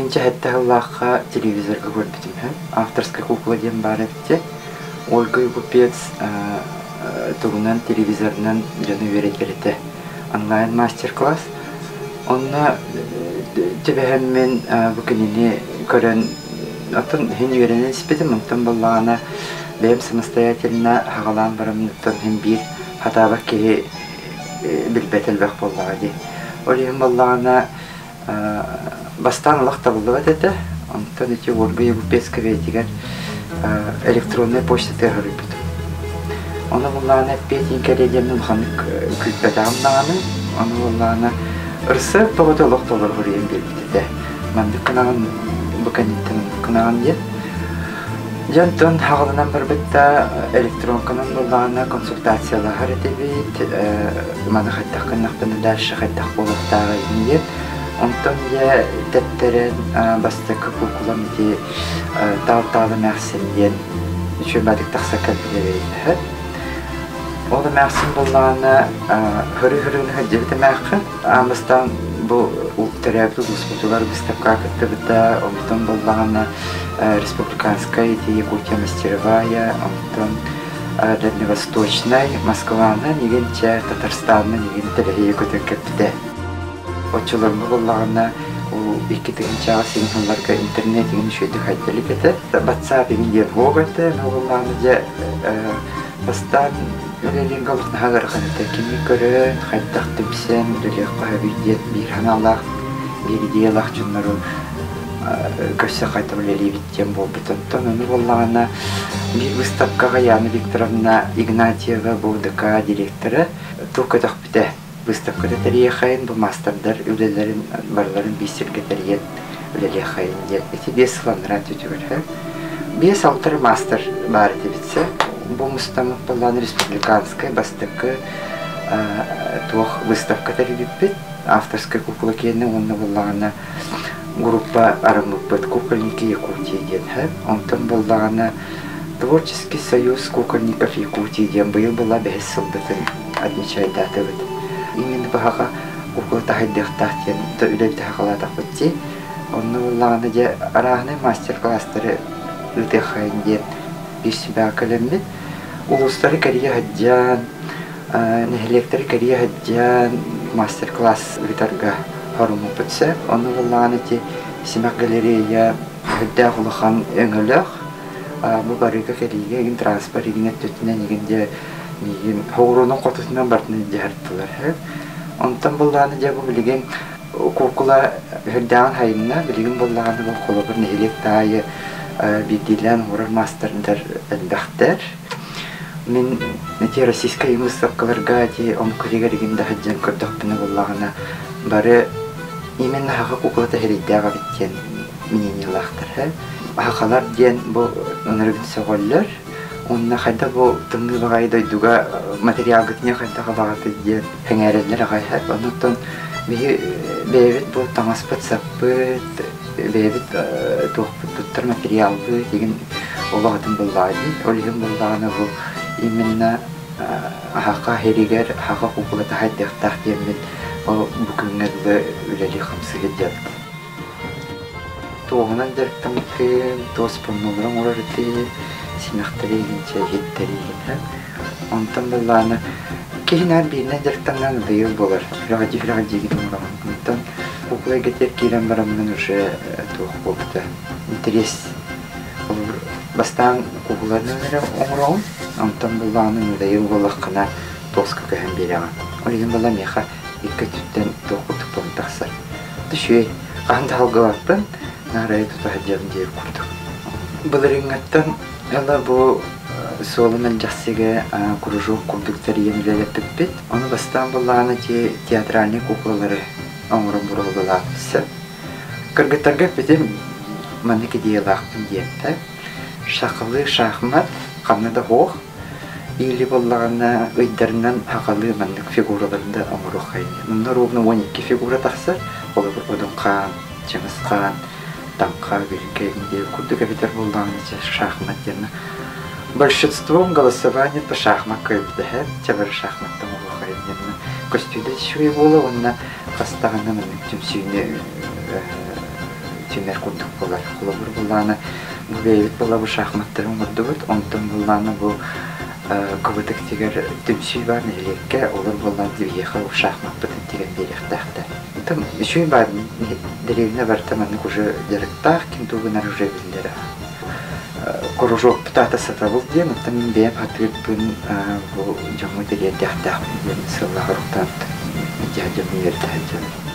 Икинче хаттахаллахха телевизорга көрбүтүм һәм авторская кукла дем бар этте. Ольга Югупец тугунан телевизорнан жана берекелете онлайн мастер-класс. Онна тебеһеммен букинини көрөн атын хин үйренен спетим онтан баллана бем самостоятельно хагалан барамнытан хин бир хатабак ки билбетелбек боллагади. Олим баллана бастан лахта булдыга тете онтан ити Ольга Югупецка ветигер электронная почта террорипт. Она баллана петин кередемнен ханык күлпетамнаны, она баллана ырсы тогода лохтолор хурем билбите. Мандык канаган буканиттен канаган дет. Жантон хагалынан бар битта электрон канан баллана консультациялар харетебит, маны хаттакын нактан дальше хаттак болуктагы индет. Онтон я теттерен бастык кукуламити талталы мәхсенден чөбәдик тахсакал билебейт. Ода мәхсен болланы хөрі-хөрігіні хаджебіті мәхі. Амыстан бұл ұлттарябды ұспытылар выставка кіттібіті. Онтон болланы республиканская и Якутия мастеровая. Онтон Дальневосточная, Москваны, негенче Татарстанны, неген тілігі көтін көпті. Отчыларны болланы иккетігінші сигналларға интернет еген шөйді хайдылық еті. Батсап еген дер боғыты, болланы де бастан Үлелен қалықны хағырғанды кемі көрін, қайттақ түпсен, үлелек қағабүйдет бір ханалақ, бір идеялақ жүнлары көсі қайта үлелей біттен бол бұтынтын. Оны болағына бір выставкаға Яна Викторовна Игнатьева БУДК директоры тұқытақ біті. Выставкада тәрие қайын бұл мастердар үлелерін барларын бейсерге тәрие үлелей қайын дед. Эти 5 сыланыран төтігір. 5-6 мастер бар етебітсе. Бұл мұстамық болған республиканская бастықы туақ выставка тәрбіппет. Авторская кукла кені, онны болғаны группа арымықпет кукольники Якутии ден. Онтын болғаны Творческий союз кукольников Якутии ден. Бұл была 5 сылбытын отмечает даты бет. Именно бұғаға кукла тағайдықтақ ден үләбді хақалатақ бітте. Онны болғаны де арағыны мастер-класстары үлті қайын ден бір себя көлембет. Улустары Корея хаджан, нехелектары Корея хаджан мастер-класс витарга хоруму бүтсе. Оны болған эти Симак галерея хадда хулахан өңілік. Бұл барыға Корея еген транспорт егіне төтінен егенде хоғыруның қотысынан бартыны жарттылар. Онтан болғаны де бұл білген кукула хаддан хайынна білген болғаны бұл қолы бір нехелек тайы бидилен урар мастерндар элбахтер. Мен нәти российская выставкаларга ди омкуригер гинда хаджан көрдөхпүнө боллагана бары именно хака куклата херидяга биттен мининилахтар. Хакалар ден бу оныргын соголлар. Онна хайда бу тыңгы багайда дуга материал гытне хайда багаты ден хеңерелер агайха. Онтон бебит бу таңаспат саппыт бебит тухпуттар материалды деген олагатын боллады. Олигин боллагана бу именно хака херигер хака кукулата хайдыктах демет бүгүнгө үлели хамсыгы дет. Тоғынан дәрттім кен, тоспыннылырың орарыты, синақтары егенше жеттері еген. Онтан болғаны кейінер бейінен дәрттімнен дайыл болар. Фрагади еген ораған. Онтан кукулай кетер кейлен барамынан уже тоқ болды. Интерес. Бастан кукуларын оңырауын. Онтан болғаны дайыл болаққына тоска көйін береған. Олеген бола меха екі түттен тоқылдық болын тақсар. Түшей, қанды алғалаппын. Нарай тута хаджабын дейіп құрдық. Бұл реңаттан әлі бұл солынан жақсыға күріжуқ күрдіктері емілелеп бітпет. Оны бастан болағаны театральный куклалары оңырын бұрығы болағысы. Кыргыттарға бітім мәнікі дейілақпын дейіпті. Шақылы шахмат қамнада хоқ. Или болағаны өйдерінен хақалы мәнік фигураларында оңыры қайын. Мұнда ровны 12 фигура тақсыр. Олы бір Одын қан, Чыңыз қан, Танқа великие курдука ветер болданы шахмат дерна. Большинством голосования по шахматке бдехет, чабар шахматтан улахай дерна. Костюда шуй было, он на кастагана на тем сүйне тюмер курдук болар. Холобур булланы бу бейбит була бу шахматтарын урдубут, онтон булланы бу кыбытык тигер түмсүй бар нелекке, олар булланы ехал шахмат бытын тиген беректахта. Там еще и бар деревня бартаманнык уже директах, кентугунар уже билдера. Кружок птата сатабыл ден, там беп атып бун бу жамы деревня дахтах ден сыллах руктан дядя мир дядя.